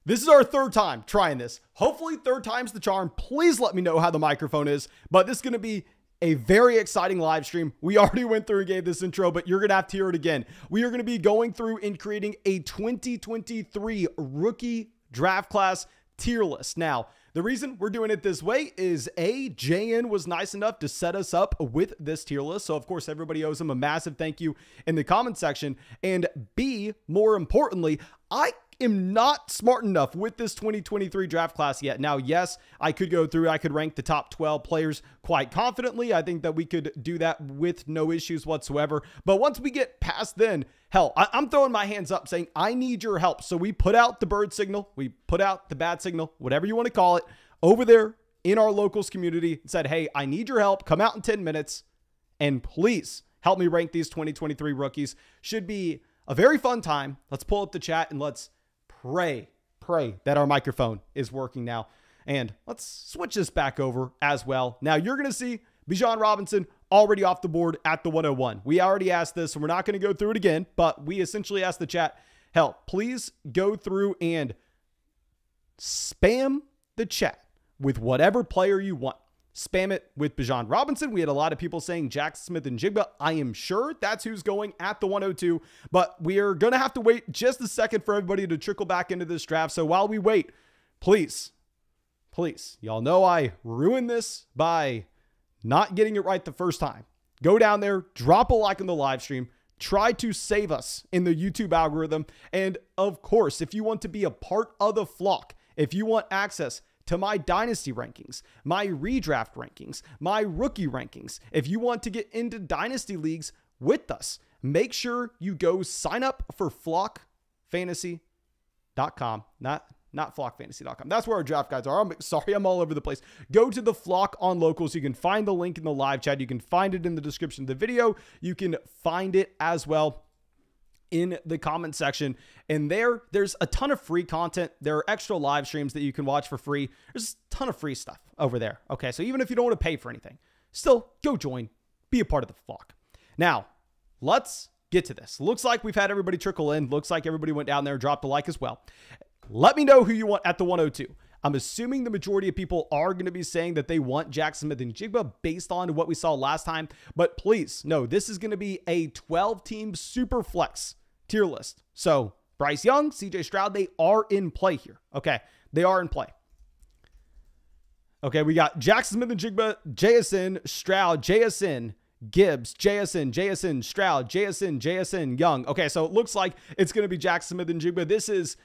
This is our third time trying this. Hopefully third time's the charm. Please let me know how the microphone is. But this is going to be a very exciting live stream. We already went through and gave this intro, but you're going to have to hear it again. We are going to be going through and creating a 2023 rookie draft class tier list. Now, the reason we're doing it this way is A, JN was nice enough to set us up with this tier list. So of course, everybody owes him a massive thank you in the comment section. And B, more importantly, I am not smart enough with this 2023 draft class yet. Now, yes, I could go through, I could rank the top 12 players quite confidently. I think that we could do that with no issues whatsoever. But once we get past then, hell, I'm throwing my hands up saying, I need your help. So we put out the bird signal, we put out the bad signal, whatever you want to call it, over there in our locals community, said, hey, I need your help. Come out in 10 minutes and please help me rank these 2023 rookies. Should be a very fun time. Let's pull up the chat and let's pray that our microphone is working now. And let's switch this back over as well. Now you're going to see Bijan Robinson already off the board at the 101. We already asked this, so we're not going to go through it again, but we essentially asked the chat, hell, please go through and spam the chat with whatever player you want. Spam it with Bijan Robinson. We had a lot of people saying Jackson Smith-Njigba. I am sure that's who's going at the 102, but we are going to have to wait just a second for everybody to trickle back into this draft. So while we wait, please, y'all know I ruined this by not getting it right the first time. Go down there, drop a like on the live stream, try to save us in the YouTube algorithm. And of course, if you want to be a part of the flock, if you want access to my Dynasty rankings, my redraft rankings, my rookie rankings. If you want to get into Dynasty leagues with us, make sure you go sign up for flockfantasy.com, not flockfantasy.com. That's where our draft guides are. I'm sorry, I'm all over the place. Go to the Flock on Locals. You can find the link in the live chat. You can find it in the description of the video. You can find it as well in the comment section. And there's a ton of free content. There are extra live streams that you can watch for free. There's a ton of free stuff over there. Okay, so even if you don't want to pay for anything, still go join, be a part of the flock. Now, let's get to this. Looks like we've had everybody trickle in. Looks like everybody went down there, dropped a like as well. Let me know who you want at the 102. I'm assuming the majority of people are going to be saying that they want Jackson Smith-Njigba based on what we saw last time. But please, no, this is going to be a 12-team super flex tier list. So Bryce Young, CJ Stroud, they are in play here. Okay, they are in play. Okay, we got Jackson Smith-Njigba, JSN, Stroud, JSN, Gibbs, JSN, Stroud, JSN, Young. Okay, so it looks like it's going to be Jackson Smith-Njigba. This is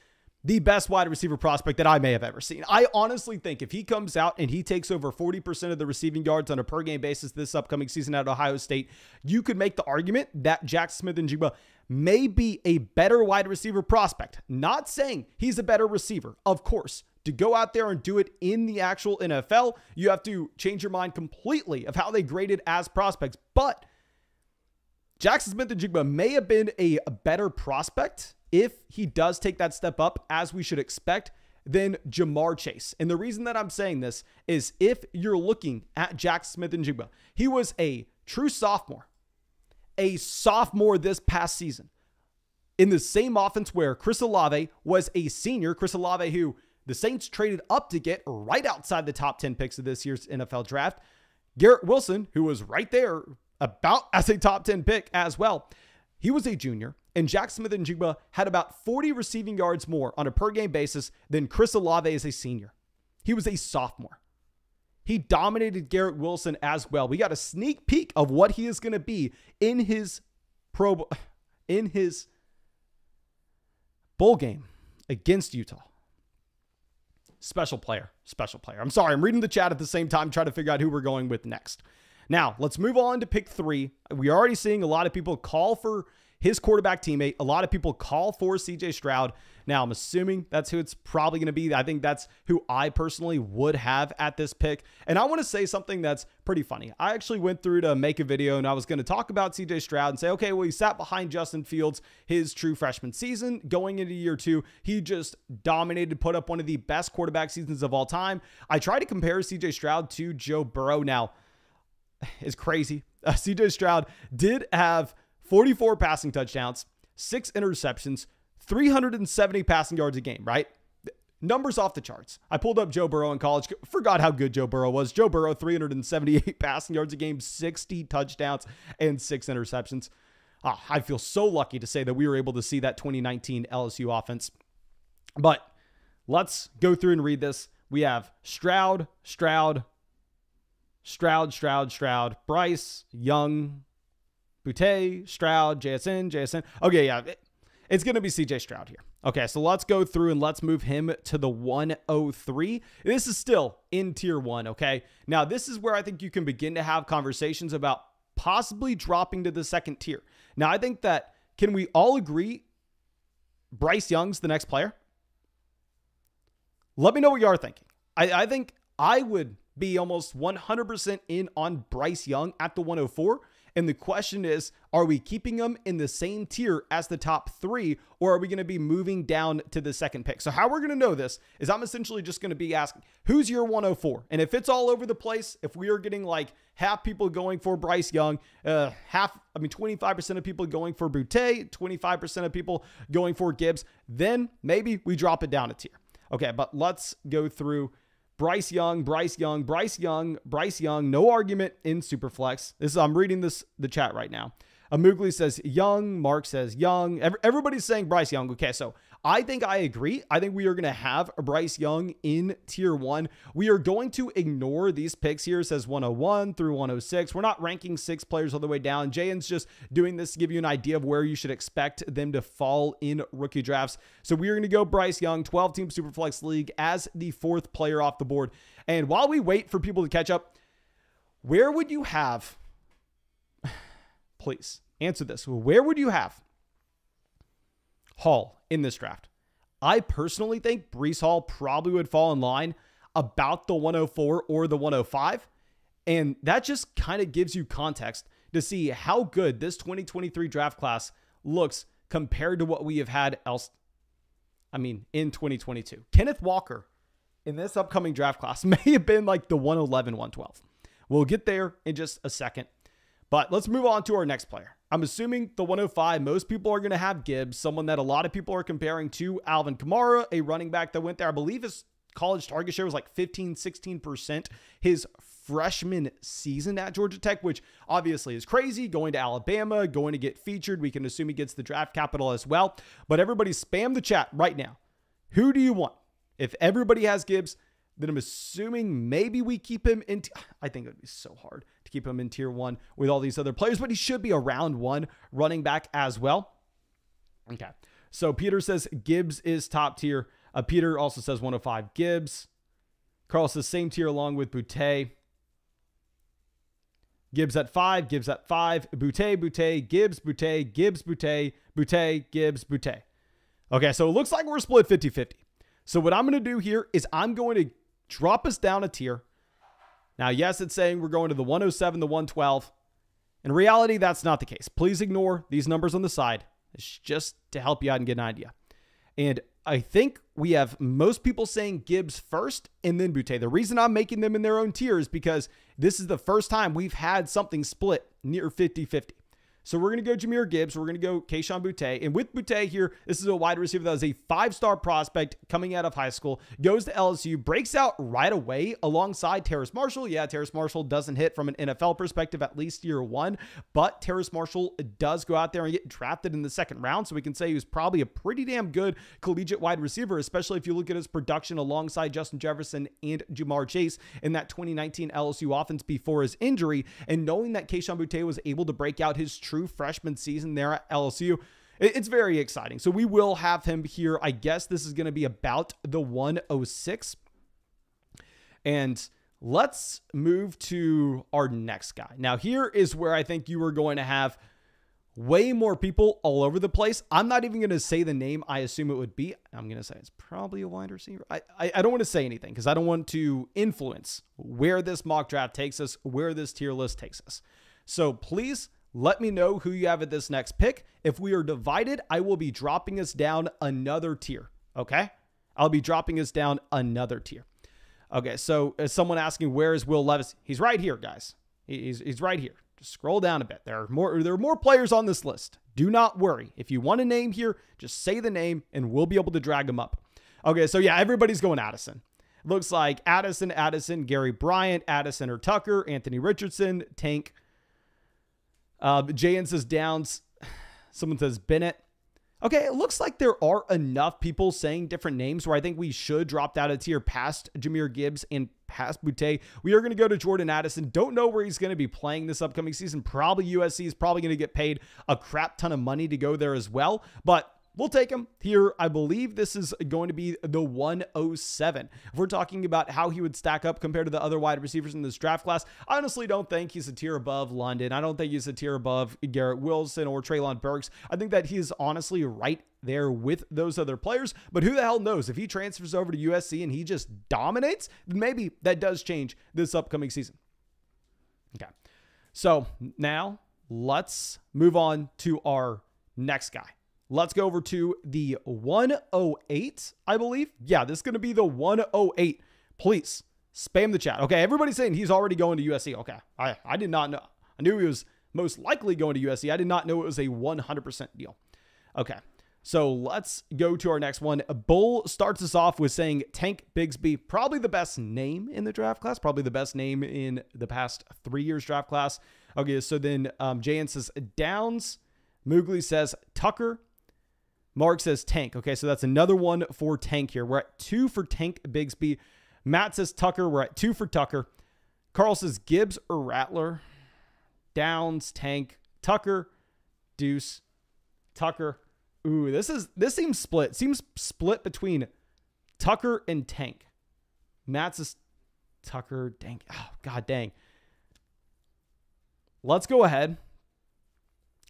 the best wide receiver prospect that I may have ever seen. I honestly think if he comes out and he takes over 40% of the receiving yards on a per game basis this upcoming season at Ohio State, you could make the argument that Jackson Smith-Njigba may be a better wide receiver prospect. Not saying he's a better receiver. Of course, to go out there and do it in the actual NFL, you have to change your mind completely of how they graded as prospects. But Jackson Smith-Njigba may have been a better prospect if he does take that step up, as we should expect, than Jamar Chase. And the reason that I'm saying this is if you're looking at Jackson Smith-Njigba, he was a true sophomore, this past season in the same offense where Chris Olave was a senior. Chris Olave, who the Saints traded up to get right outside the top 10 picks of this year's NFL draft. Garrett Wilson, who was right there about as a top 10 pick as well. He was a junior, and Jackson Smith-Njigba had about 40 receiving yards more on a per game basis than Chris Olave as a senior. He was a sophomore. He dominated Garrett Wilson as well. We got a sneak peek of what he is going to be in his bowl game against Utah. Special player. I'm sorry, I'm reading the chat at the same time, trying to figure out who we're going with next. Now, let's move on to pick 3. We're already seeing a lot of people call for his quarterback teammate. A lot of people call for CJ Stroud. Now, I'm assuming that's who it's probably going to be. I think that's who I personally would have at this pick. And I want to say something that's pretty funny. I actually went through to make a video and I was going to talk about CJ Stroud and say, okay, well, he sat behind Justin Fields his true freshman season. Going into year 2, he just dominated, put up one of the best quarterback seasons of all time. I tried to compare CJ Stroud to Joe Burrow. Now, it's crazy. CJ Stroud did have 44 passing touchdowns, 6 interceptions, 370 passing yards a game, right? numbers off the charts. I pulled up Joe Burrow in college, forgot how good Joe Burrow was. Joe Burrow, 378 passing yards a game, 60 touchdowns, and 6 interceptions. I feel so lucky to say that we were able to see that 2019 LSU offense. But let's go through and read this. We have Stroud, Bryce, Young, Boutte, Stroud, JSN. Okay, yeah, it's going to be CJ Stroud here. Okay, so let's go through and let's move him to the 103. This is still in tier 1, okay? Now, this is where I think you can begin to have conversations about possibly dropping to the second tier. Now, I think that, can we all agree Bryce Young's the next player? Let me know what you are thinking. I think I would be almost 100% in on Bryce Young at the 104. And the question is, are we keeping him in the same tier as the top 3, or are we going to be moving down to the second pick? So how we're going to know this is I'm essentially just going to be asking, who's your 104? And if it's all over the place, if we are getting like half people going for Bryce Young, 25% of people going for Boutte, 25% of people going for Gibbs, then maybe we drop it down a tier. Okay, but let's go through Bryce Young, no argument in Superflex. I'm reading the chat right now. Amugli says Young, Mark says Young. Everybody's saying Bryce Young. Okay, so I think I agree. I think we are going to have a Bryce Young in tier 1. We are going to ignore these picks here. It says 101 through 106. We're not ranking 6 players all the way down. Jayen's just doing this to give you an idea of where you should expect them to fall in rookie drafts. So we are going to go Bryce Young, 12-team Superflex League as the 4th player off the board. And while we wait for people to catch up, where would you have... Please answer this. Where would you have Hall in this draft? I personally think Breece Hall probably would fall in line about the 104 or the 105. And that just kind of gives you context to see how good this 2023 draft class looks compared to what we have had in 2022. Kenneth Walker in this upcoming draft class may have been like the 111, 112. We'll get there in just a second. But let's move on to our next player. I'm assuming the 105, most people are going to have Gibbs, someone that a lot of people are comparing to Alvin Kamara, a running back that went there. I believe his college target share was like 15, 16% his freshman season at Georgia Tech, which obviously is crazy. Going to Alabama, going to get featured. We can assume he gets the draft capital as well. But everybody spam the chat right now. Who do you want? If everybody has Gibbs, then I'm assuming maybe we keep him in. I think it would be so hard to keep him in tier 1 with all these other players, but he should be a round 1 running back as well. Okay. So Peter says Gibbs is top tier. Peter also says 105 Gibbs. Carl says same tier along with Boutte. Gibbs at 5, Boutte, Gibbs, Boutte, Gibbs, Boutte. Okay. So it looks like we're split 50-50. So what I'm going to do here is I'm going to drop us down a tier. Now, yes, it's saying we're going to the 107, the 112. In reality, that's not the case. Please ignore these numbers on the side. It's just to help you out and get an idea. And I think we have most people saying Gibbs first and then Boutte. The reason I'm making them in their own tier is because this is the first time we've had something split near 50-50. So we're going to go Jahmyr Gibbs. We're going to go Kayshon Boutte. And with Boutte here, this is a wide receiver that was a 5-star prospect coming out of high school, goes to LSU, breaks out right away alongside Terrace Marshall. Yeah, Terrace Marshall doesn't hit from an NFL perspective, at least year 1, but Terrace Marshall does go out there and get drafted in the 2nd round. So we can say he was probably a pretty damn good collegiate wide receiver, especially if you look at his production alongside Justin Jefferson and Jamar Chase in that 2019 LSU offense before his injury. And knowing that Kayshon Boutte was able to break out his true freshman season there at LSU, it's very exciting. So we will have him here. I guess this is going to be about the 106. And let's move to our next guy. Now, here is where I think you are going to have way more people all over the place. I'm not even going to say the name I assume it would be. I'm going to say it's probably a wide receiver. I don't want to say anything because I don't want to influence where this mock draft takes us, where this tier list takes us. So please let me know who you have at this next pick. If we are divided, I will be dropping us down another tier. Okay? I'll be dropping us down another tier. Okay, so as someone asking, where is Will Levis? He's right here, guys. He's right here. Just scroll down a bit. There are more players on this list. Do not worry. If you want a name here, just say the name and we'll be able to drag them up. Okay, so yeah, everybody's going Addison. Looks like Addison, Gary Bryant, Addison or Tucker, Anthony Richardson, Tank. JN says Downs. Someone says Bennett. Okay, it looks like there are enough people saying different names where I think we should drop down a tier past Jahmyr Gibbs and past Boutte. We are going to go to Jordan Addison. Don't know where he's going to be playing this upcoming season. Probably USC is probably going to get paid a crap ton of money to go there as well. But we'll take him here. I believe this is going to be the 107. If we're talking about how he would stack up compared to the other wide receivers in this draft class, I honestly don't think he's a tier above London. I don't think he's a tier above Garrett Wilson or Treylon Burks. I think that he's honestly right there with those other players. But who the hell knows? If he transfers over to USC and he just dominates, then maybe that does change this upcoming season. Okay. So now let's move on to our next guy. Let's go over to the 108, I believe. Yeah, this is going to be the 108. Please spam the chat. Okay, everybody's saying he's already going to USC. Okay, I did not know. I knew he was most likely going to USC. I did not know it was a 100% deal. Okay, so let's go to our next one. Bull starts us off with saying Tank Bigsby, probably the best name in the draft class, probably the best name in the past 3 years draft class. Okay, so then JN says Downs. Moogly says Tucker. Mark says Tank. Okay, so that's another one for Tank here. We're at 2 for Tank Bigsby. Matt says Tucker. We're at 2 for Tucker. Carl says Gibbs or Rattler. Downs, Tank, Tucker, Deuce, Tucker. Ooh, this seems split. Seems split between Tucker and Tank. Matt says Tucker. Dang. Oh, God dang. Let's go ahead.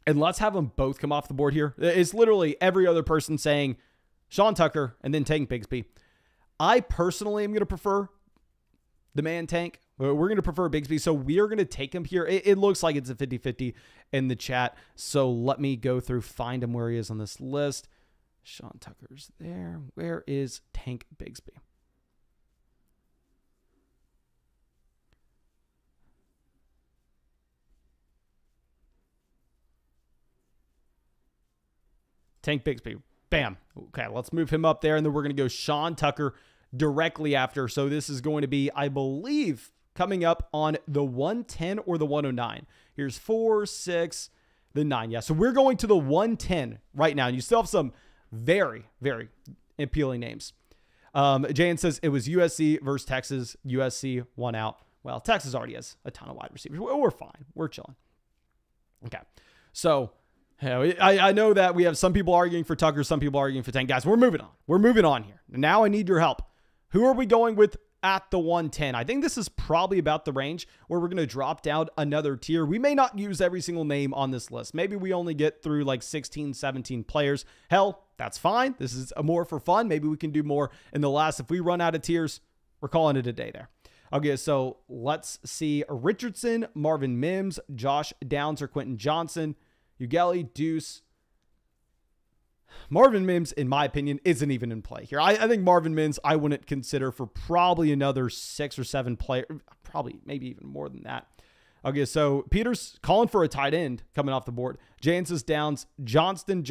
And let's have them both come off the board here. It's literally every other person saying Sean Tucker and then Tank Bigsby. I personally am going to prefer the man Tank. We're going to prefer Bigsby. So we are going to take him here. It looks like it's a 50-50 in the chat. So let me go through, find him where he is on this list. Sean Tucker's there. Where is Tank Bigsby? Tank Bigsby. Bam. Okay, let's move him up there, and then we're going to go Sean Tucker directly after. So this is going to be, I believe, coming up on the 110 or the 109. Here's 4, 6, the 9. Yeah, so we're going to the 110 right now. And you still have some very, very appealing names. Jan says it was USC versus Texas. USC won out. Well, Texas already has a ton of wide receivers. We're fine. We're chilling. Okay, so I know that we have some people arguing for Tucker, some people arguing for Tank. Guys, we're moving on. We're moving on here. Now I need your help. Who are we going with at the 110? I think this is probably about the range where we're going to drop down another tier. We may not use every single name on this list. Maybe we only get through like 16, 17 players. Hell, that's fine. This is more for fun. Maybe we can do more in the last. If we run out of tiers, we're calling it a day there. Okay, so let's see. Richardson, Marvin Mims, Josh Downs, or Quentin Johnson. Ughelli, Deuce. Marvin Mims, in my opinion, isn't even in play here. I think Marvin Mims I wouldn't consider for probably another 6 or 7 players. Probably maybe even more than that. Okay, so Peter's calling for a tight end coming off the board. James is Downs, Johnston,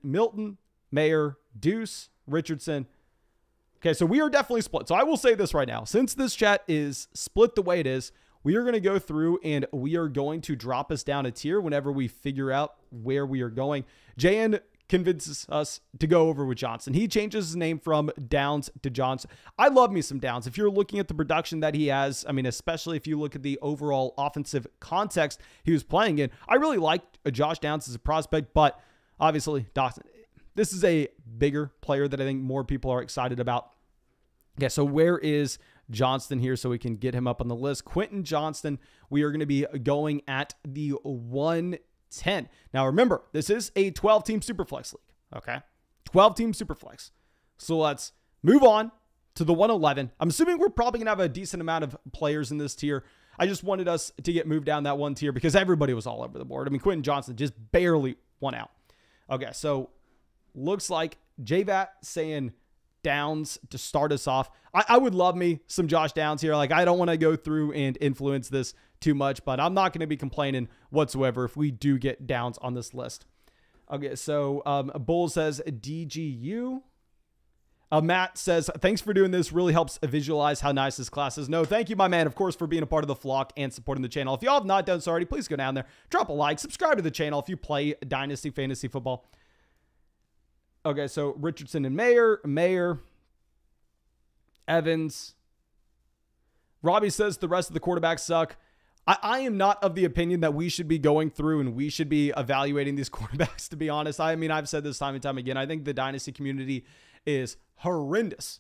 Milton, Mayer, Deuce, Richardson. Okay, so we are definitely split. So I will say this right now. Since this chat is split the way it is, we are going to go through and we are going to drop us down a tier whenever we figure out where we are going. JN convinces us to go over with Johnson. He changes his name from Downs to Johnson. I love me some Downs. If you're looking at the production that he has, I mean, especially if you look at the overall offensive context he was playing in, I really liked Josh Downs as a prospect, but obviously Dawson, this is a bigger player that I think more people are excited about. Yeah, so where is Johnston here so we can get him up on the list? Quentin Johnston, we are going to be going at the 110. Now, remember, this is a 12-team Superflex league, okay? 12-team Superflex. So let's move on to the 111. I'm assuming we're probably going to have a decent amount of players in this tier. I just wanted us to get moved down that one tier because everybody was all over the board. I mean, Quentin Johnston just barely won out. Okay, so looks like JVAT saying Downs to start us off. I would love me some Josh Downs here. Like, I don't want to go through and influence this too much, but I'm not going to be complaining whatsoever if we do get Downs on this list. Okay, so Bull says DGU. Matt says, thanks for doing this. Really helps visualize how nice this class is. No, thank you, my man, of course, for being a part of the flock and supporting the channel. If y'all have not done so already, please go down there, drop a like, subscribe to the channel if you play Dynasty Fantasy Football. Okay, so Richardson and Mayer, Evans. Robbie says the rest of the quarterbacks suck. I am not of the opinion that we should be going through and we should be evaluating these quarterbacks, to be honest. I mean, I've said this time and time again. I think the Dynasty community is horrendous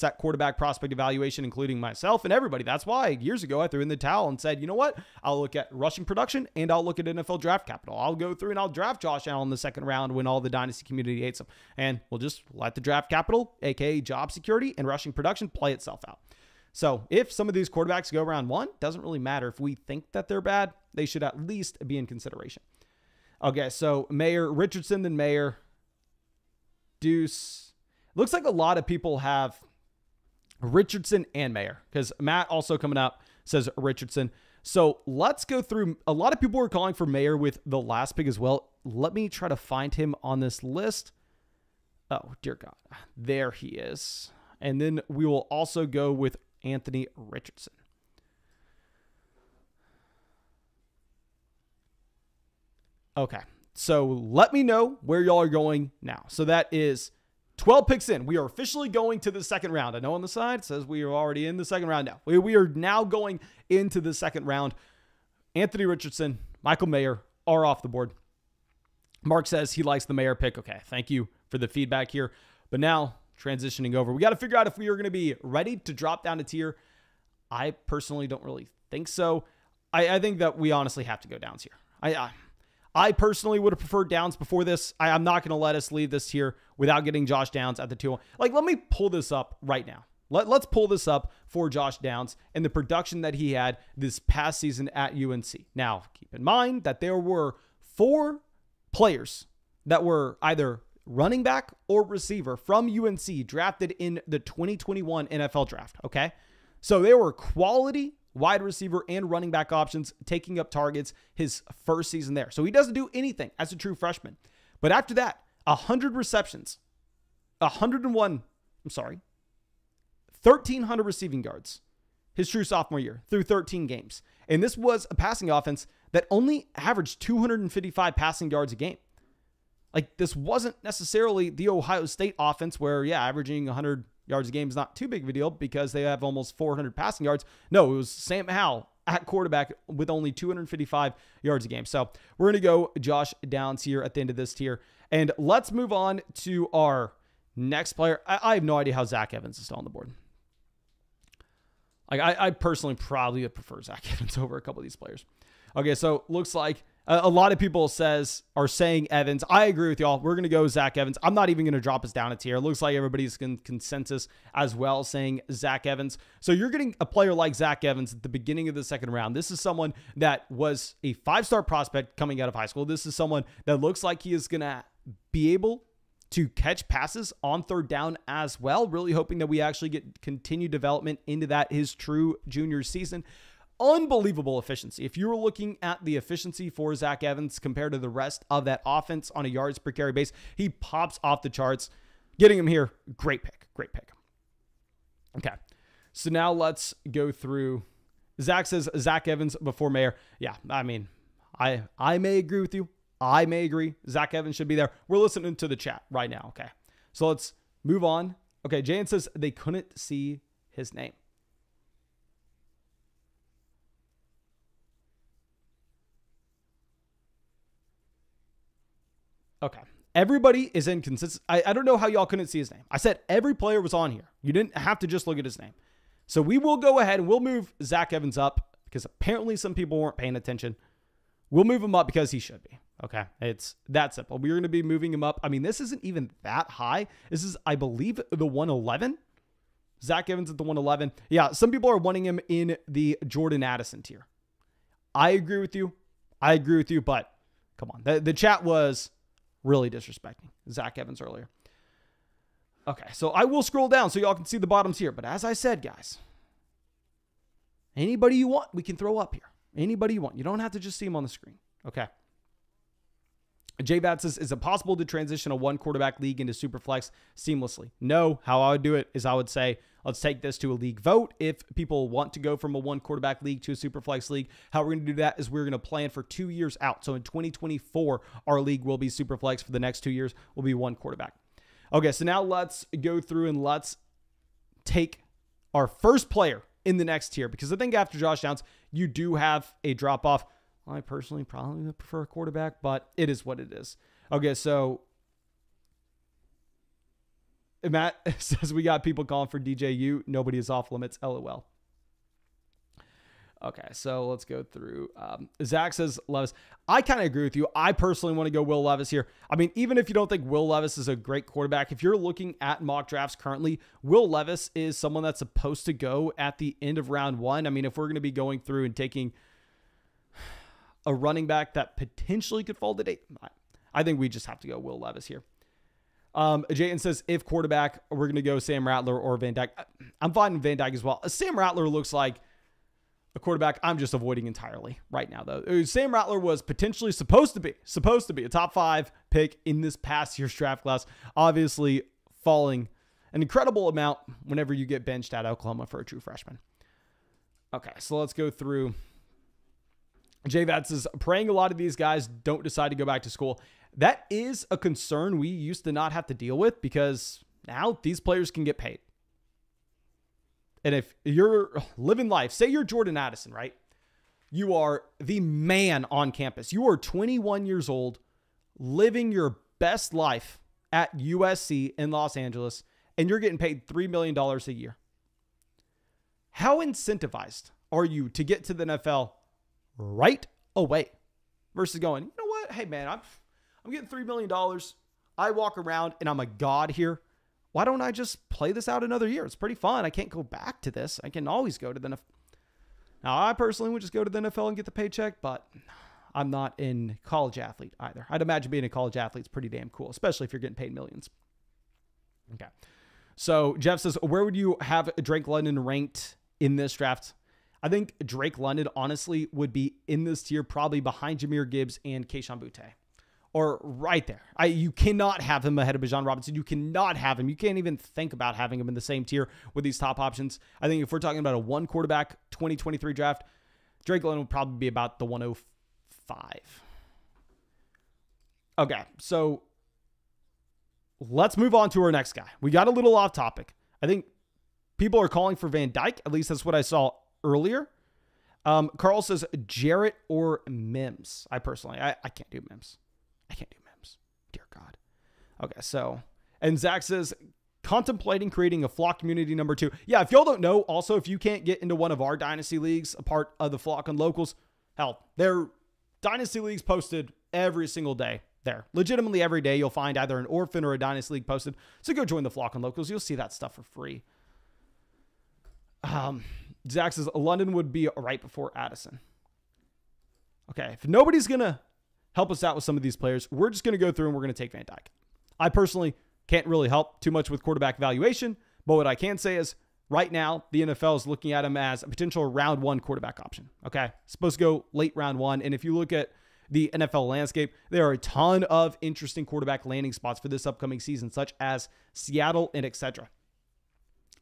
at quarterback prospect evaluation, including myself and everybody. That's why years ago I threw in the towel and said, you know what? I'll look at rushing production and I'll look at NFL draft capital. I'll go through and I'll draft Josh Allen in the second round when all the Dynasty community hates him. And we'll just let the draft capital, aka job security and rushing production, play itself out. So if some of these quarterbacks go round 1, doesn't really matter. If we think that they're bad, they should at least be in consideration. Okay, so Mayer, Richardson, then Mayer, Deuce. Looks like a lot of people have Richardson and Mayer, because Matt also coming up says Richardson. So let's go through. A lot of people were calling for Mayer with the last pick as well. Let me try to find him on this list. Oh, dear God. There he is. And then we will also go with Anthony Richardson. Okay, so let me know where y'all are going now. So that is 12 picks in. We are officially going to the second round. I know on the side it says we are already in the second round now. We are now going into the second round. Anthony Richardson, Michael Mayer are off the board. Mark says he likes the Mayer pick. Okay, thank you for the feedback here. But now, transitioning over, we got to figure out if we are going to be ready to drop down a tier. I personally don't really think so. I think that we honestly have to go downs here. I personally would have preferred Downs before this. I'm not going to let us leave this here without getting Josh Downs at the 2-1. Like, let me pull this up right now. Let's pull this up for Josh Downs and the production that he had this past season at UNC. Now, keep in mind that there were 4 players that were either running back or receiver from UNC drafted in the 2021 NFL draft, okay? So there were quality wide receiver and running back options taking up targets his first season there. So he doesn't do anything as a true freshman. But after that, 100 receptions, 1,300 receiving yards his true sophomore year through 13 games. And this was a passing offense that only averaged 255 passing yards a game. Like, this wasn't necessarily the Ohio State offense where, yeah, averaging 100 yards a game is not too big of a deal because they have almost 400 passing yards. No, it was Sam Howell at quarterback with only 255 yards a game. So we're going to go Josh Downs here at the end of this tier. And let's move on to our next player. I have no idea how Zack Evans is still on the board. Like, I personally probably would prefer Zack Evans over a couple of these players. Okay, so looks like a lot of people are saying Evans. I agree with y'all. We're going to go Zack Evans. I'm not even going to drop us down a tier. It looks like everybody's in consensus as well saying Zack Evans. So you're getting a player like Zack Evans at the beginning of the second round. This is someone that was a 5-star prospect coming out of high school. This is someone that looks like he is going to be able to catch passes on third down as well. Really hoping that we actually get continued development into that his true junior season. Unbelievable efficiency. If you were looking at the efficiency for Zack Evans compared to the rest of that offense on a yards per carry base, he pops off the charts. Getting him here, great pick. Great pick. Okay, so now let's go through. Zach says Zack Evans before Mayer. Yeah, I mean, I may agree with you. I may agree. Zack Evans should be there. We're listening to the chat right now. Okay, so let's move on. Okay, Jan says they couldn't see his name. Okay. Everybody is inconsistent. I don't know how y'all couldn't see his name. I said every player was on here. You didn't have to just look at his name. So we will go ahead and we'll move Zack Evans up because apparently some people weren't paying attention. We'll move him up because he should be. Okay. It's that simple. We're going to be moving him up. I mean, this isn't even that high. This is, I believe, the 111. Zack Evans at the 111. Yeah. Some people are wanting him in the Jordan Addison tier. I agree with you. But come on. The chat was really disrespecting Zack Evans earlier. Okay, so I will scroll down so y'all can see the bottoms here. But as I said, guys, anybody you want, we can throw up here. Anybody you want. You don't have to just see them on the screen. Okay. JVAT says, is it possible to transition a one quarterback league into Superflex seamlessly? No. How I would do it is I would say, let's take this to a league vote. If people want to go from a one quarterback league to a Superflex league, how we're going to do that is we're going to plan for 2 years out. So in 2024, our league will be Superflex. For the next 2 years, will be one quarterback. Okay, so now let's go through and let's take our first player in the next tier, because I think after Josh Downs, you do have a drop off. I personally probably would prefer a quarterback, but it is what it is. Okay, so Matt says we got people calling for DJU. Nobody is off limits. LOL. Okay, so let's go through. Zach says Levis. I kind of agree with you. I personally want to go Will Levis here. I mean, even if you don't think Will Levis is a great quarterback, if you're looking at mock drafts currently, Will Levis is someone that's supposed to go at the end of round 1. I mean, if we're going to be going through and taking a running back that potentially could fall to date, I think we just have to go Will Levis here. Jayden says, if quarterback, we're going to go Sam Rattler or Van Dyke. I'm fine with Van Dyke as well. Sam Rattler looks like a quarterback I'm just avoiding entirely right now, though. Sam Rattler was potentially supposed to be a top 5 pick in this past year's draft class, obviously falling an incredible amount whenever you get benched at Oklahoma for a true freshman. Okay, so let's go through. JVATS is praying a lot of these guys don't decide to go back to school. That is a concern we used to not have to deal with, because now these players can get paid. And if you're living life, say you're Jordan Addison, right? You are the man on campus. You are 21 years old, living your best life at USC in Los Angeles, and you're getting paid $3 million a year. How incentivized are you to get to the NFL right away versus going, you know what? Hey, man, I'm getting $3 million. I walk around and I'm a god here. Why don't I just play this out another year? It's pretty fun. I can't go back to this. I can always go to the NFL. Now, I personally would just go to the NFL and get the paycheck, but I'm not a college athlete either. I'd imagine being a college athlete is pretty damn cool, especially if you're getting paid millions. Okay. So Jeff says, where would you have Drake London ranked in this draft? I think Drake London, honestly, would be in this tier, probably behind Jahmyr Gibbs and Kayshon Boutte. Or right there. You cannot have him ahead of Bijan Robinson. You cannot have him. You can't even think about having him in the same tier with these top options. I think if we're talking about a one quarterback 2023 draft, Drake London would probably be about the 105. Okay, so let's move on to our next guy. We got a little off topic. I think people are calling for Van Dyke. At least that's what I saw earlier. Carl says Jarrett or Mims. I personally can't do Mims. I can't do Mims. Dear God. Okay, so, and Zach says, contemplating creating a flock community number 2. Yeah, if y'all don't know, also, if you can't get into one of our Dynasty leagues, a part of the Flock on Locals, hell, their Dynasty leagues posted every single day there. Legitimately every day, you'll find either an Orphan or a Dynasty league posted. So go join the Flock on Locals. You'll see that stuff for free. Zach says, London would be right before Addison. Okay, if nobody's going to help us out with some of these players, we're just going to go through and we're going to take Van Dyke. I personally can't really help too much with quarterback valuation, but what I can say is right now, the NFL is looking at him as a potential round 1 quarterback option. Okay, supposed to go late round 1. And if you look at the NFL landscape, there are a ton of interesting quarterback landing spots for this upcoming season, such as Seattle and etc.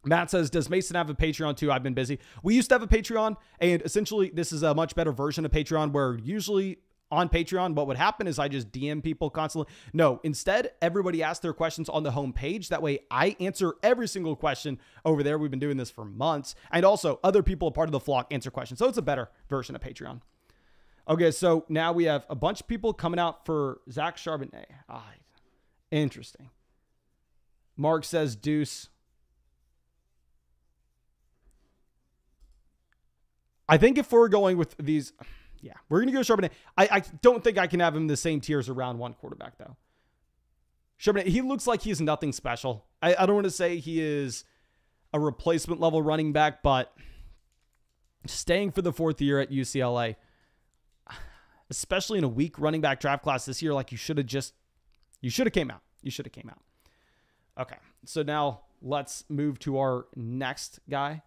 Matt says, does Mason have a Patreon too? I've been busy. We used to have a Patreon, and essentially this is a much better version of Patreon, where usually on Patreon, what would happen is I just DM people constantly. No, instead, everybody asks their questions on the home page. That way I answer every single question over there. We've been doing this for months. And also other people, a part of the flock, answer questions. So it's a better version of Patreon. Okay, so now we have a bunch of people coming out for Zach Charbonnet. Interesting. Mark says Deuce. I think if we're going with these... Yeah, we're going to go Charbonnet. I don't think I can have him in the same tier as a round 1 quarterback, though. Charbonnet, he looks like he's nothing special. I don't want to say he is a replacement level running back, but staying for the 4th year at UCLA, especially in a weak running back draft class this year, like you should have came out. You should have came out. Okay, so now let's move to our next guy.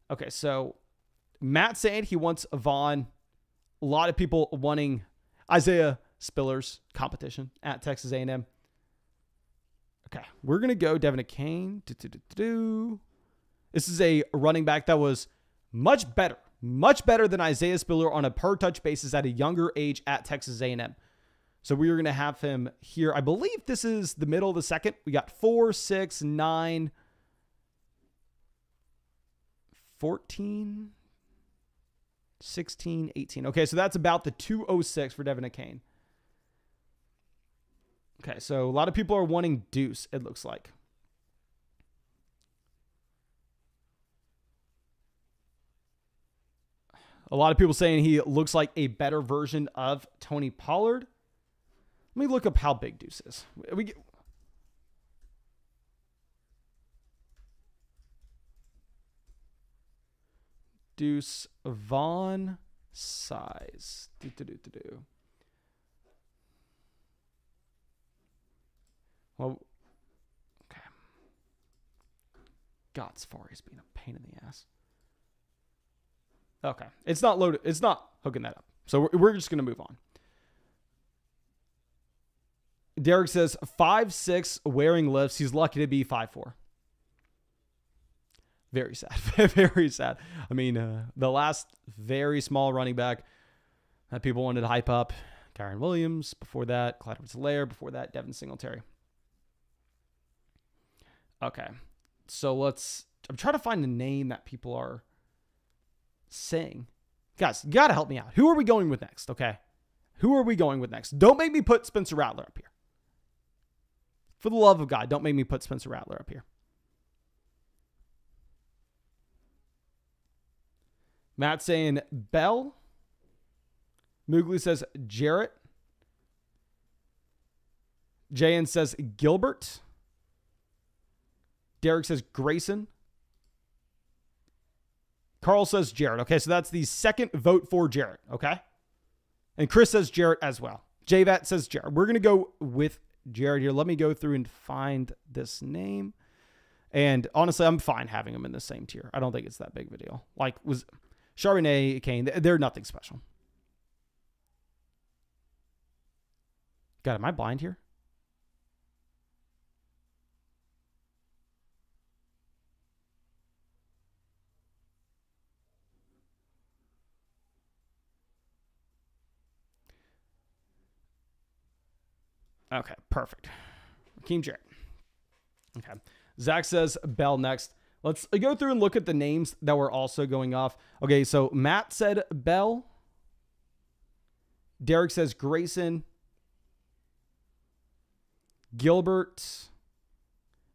Okay, so Matt saying he wants Vaughn. A lot of people wanting Isaiah Spillers competition at Texas A&M. Okay, we're going to go Devin Kane. This is a running back that was much better than Isaiah Spiller on a per-touch basis at a younger age at Texas A&M. So we are going to have him here. I believe this is the middle of the second. We got 4, 6, 9, 14, 16, 18. Okay, so that's about the 206 for Devin Kane. Okay, so a lot of people are wanting Deuce, it looks like. A lot of people saying he looks like a better version of Tony Pollard. Let me look up how big Deuce is. Deuce Vaughn size. Well, okay. God, Safari's being a pain in the ass. Okay. It's not loaded. It's not hooking that up. So we're just going to move on. Derek says 5'6", wearing lifts. He's lucky to be 5'4". Very sad. Very sad. I mean, the last very small running back that people wanted to hype up, Garrett Williams. Before that, Clyde Edwards-Helaire. Before that, Devin Singletary. Okay. So I'm trying to find a name that people are saying. Guys, you got to help me out. Who are we going with next? Okay. Who are we going with next? Don't make me put Spencer Rattler up here. For the love of God, don't make me put Spencer Rattler up here. Matt saying Bell. Moogly says Jarrett. JN says Gilbert. Derek says Grayson. Carl says Jarrett. Okay, so that's the second vote for Jarrett. Okay. And Chris says Jarrett as well. JVAT says Jarrett. We're going to go with Jarrett here. Let me go through and find this name. And honestly, I'm fine having them in the same tier. I don't think it's that big of a deal. Like, was Charbonnet, Kane, they're nothing special. God, am I blind here? Okay, perfect. Raheem Jarrett. Okay. Zach says Bell next. Let's go through and look at the names that were also going off. Okay, so Matt said Bell. Derek says Grayson. Gilbert.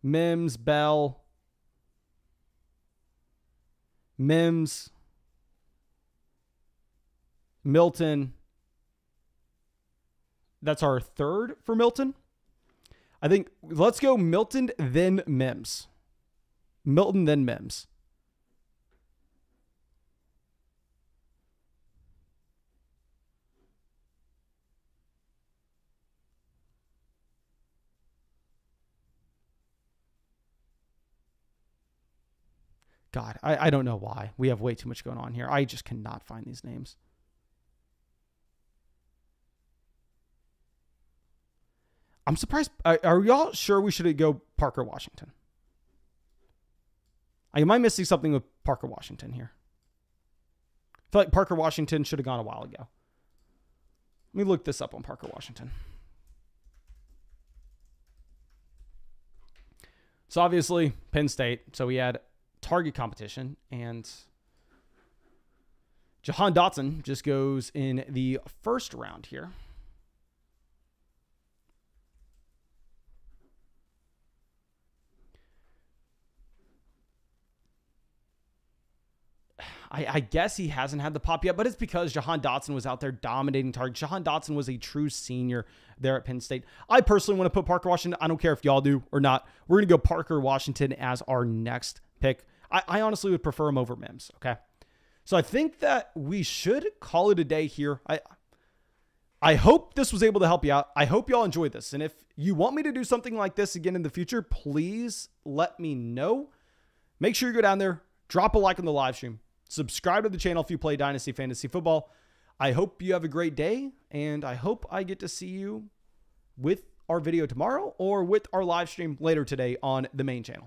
Mims, Bell. Mims. Milton. That's our third for Milton. I think let's go Milton, then Mims. Milton, then Mims. God, I don't know why. We have way too much going on here. I just cannot find these names. I'm surprised. Are y'all sure we should go Parker Washington? Am I missing something with Parker Washington here? I feel like Parker Washington should have gone a while ago. Let me look this up on Parker Washington. So obviously, Penn State. So we had target competition. And Jahan Dotson just goes in the first round here. I guess he hasn't had the pop yet, but it's because Jahan Dotson was out there dominating targets. Jahan Dotson was a true senior there at Penn State. I personally want to put Parker Washington. I don't care if y'all do or not. We're going to go Parker Washington as our next pick. I honestly would prefer him over Mims, okay? So I think that we should call it a day here. I hope this was able to help you out. I hope y'all enjoyed this. And if you want me to do something like this again in the future, please let me know. Make sure you go down there, drop a like on the live stream. Subscribe to the channel if you play Dynasty Fantasy Football. I hope you have a great day, and I hope I get to see you with our video tomorrow or with our live stream later today on the main channel.